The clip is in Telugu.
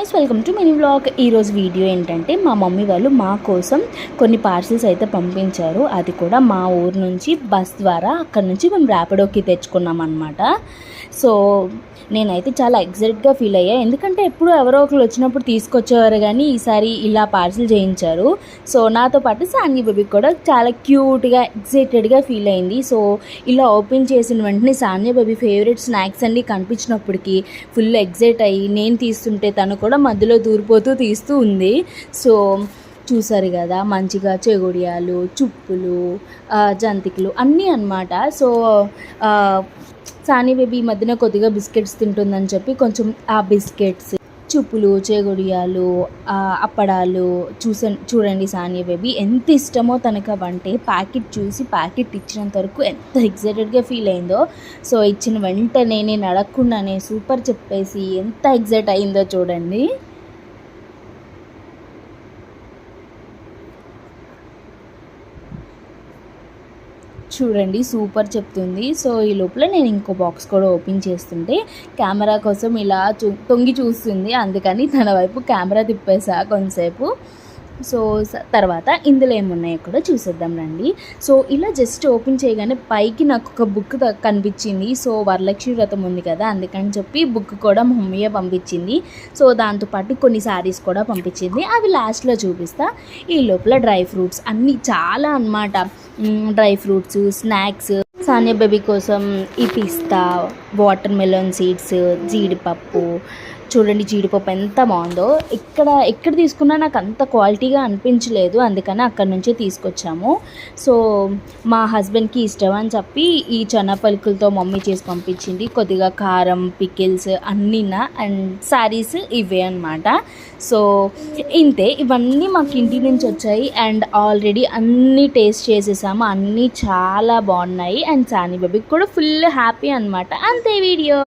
Guys, welcome to mini vlog. ఈరోజు వీడియో ఏంటంటే మా మమ్మీ వాళ్ళు మా కోసం కొన్ని పార్సిల్స్ అయితే పంపించారు. అది కూడా మా ఊరు నుంచి బస్ ద్వారా అక్కడ నుంచి మేము ర్యాపిడోకి తెచ్చుకున్నాం అనమాట. సో నేనైతే చాలా ఎగ్జైట్గా ఫీల్ అయ్యా, ఎందుకంటే ఎప్పుడు ఎవరో ఒకరు వచ్చినప్పుడు తీసుకొచ్చేవారు, కానీ ఈసారి ఇలా పార్సిల్ చేయించారు. సో నాతో పాటు సాన్వి బేబీ కూడా చాలా క్యూట్గా ఎగ్జైటెడ్గా ఫీల్ అయింది. సో ఇలా ఓపెన్ చేసిన వెంటనే సాన్వి బేబీ ఫేవరెట్ స్నాక్స్ అన్నీ కనిపించినప్పటికీ ఫుల్ ఎగ్జైట్ అయ్యి నేను తీస్తుంటే తను కూడా మధ్యలో దూరిపోతూ తీస్తూ ఉంది. సో చూసారు కదా, మంచిగా చెగొడియాలు, చుప్పులు, జంతికలు అన్నీ అన్నమాట. సో సానీ బేబీ ఈ మధ్యన కొద్దిగా బిస్కెట్స్ తింటుందని చెప్పి కొంచెం ఆ బిస్కెట్స్, చుప్పులు, చేగొడియాలు, అప్పడాలు చూడండి సానియా బేబీ ఎంత ఇష్టమో తనకు అవంటే. ప్యాకెట్ చూసి ప్యాకెట్ ఇచ్చినంత వరకు ఎంత ఎగ్జైటెడ్గా ఫీల్ అయిందో. సో ఇచ్చిన వెంటనే నేను అడగకుండానే సూపర్ చెప్పేసి ఎంత ఎగ్జైట్ అయిందో చూడండి. చూడండి సూపర్ చెప్తుంది. సో ఈ లోపల నేను ఇంకో బాక్స్ కూడా ఓపెన్ చేస్తుంటే కెమెరా కోసం ఇలా తొంగి చూస్తుంది, అందుకని తన వైపు కెమెరా తిప్పేసా కొంతసేపు. సో తర్వాత ఇందులో ఏమున్నాయో కూడా చూసేద్దాం రండి. సో ఇలా జస్ట్ ఓపెన్ చేయగానే పైకి నాకు ఒక బుక్ కనిపించింది. సో వరలక్ష్మి వ్రతం ఉంది కదా, అందుకని చెప్పి బుక్ కూడా మా మమ్మీయే పంపించింది. సో దాంతోపాటు కొన్ని శారీస్ కూడా పంపించింది, అవి లాస్ట్లో చూపిస్తా. ఈ లోపల డ్రై ఫ్రూట్స్ అన్నీ చాలా అన్నమాట. Dry fruits, snacks, Sania baby కోసం ఈ పిస్తా, వాటర్ మెలన్ సీడ్స్, జీడిపప్పు. చూడండి జీడిపప్పు ఎంత బాగుందో. ఎక్కడ తీసుకున్నా నాకు అంత క్వాలిటీగా అనిపించలేదు, అందుకని అక్కడ నుంచే తీసుకొచ్చాము. సో మా హస్బెండ్కి ఇష్టం అని చెప్పి ఈ చనా పలుకులతో మమ్మీ చేసి పంపించింది. కొద్దిగా కారం, పికిల్స్ అన్నీనా అండ్ శారీస్ ఇవే అనమాట. సో ఇంతే, ఇవన్నీ మాకు ఇంటి నుంచి వచ్చాయి అండ్ ఆల్రెడీ అన్నీ టేస్ట్ చేసేసాము, అన్నీ చాలా బాగున్నాయి. అండ్ సానీ బేబీకి కూడా ఫుల్ హ్యాపీ అనమాట. అంతే వీడియో.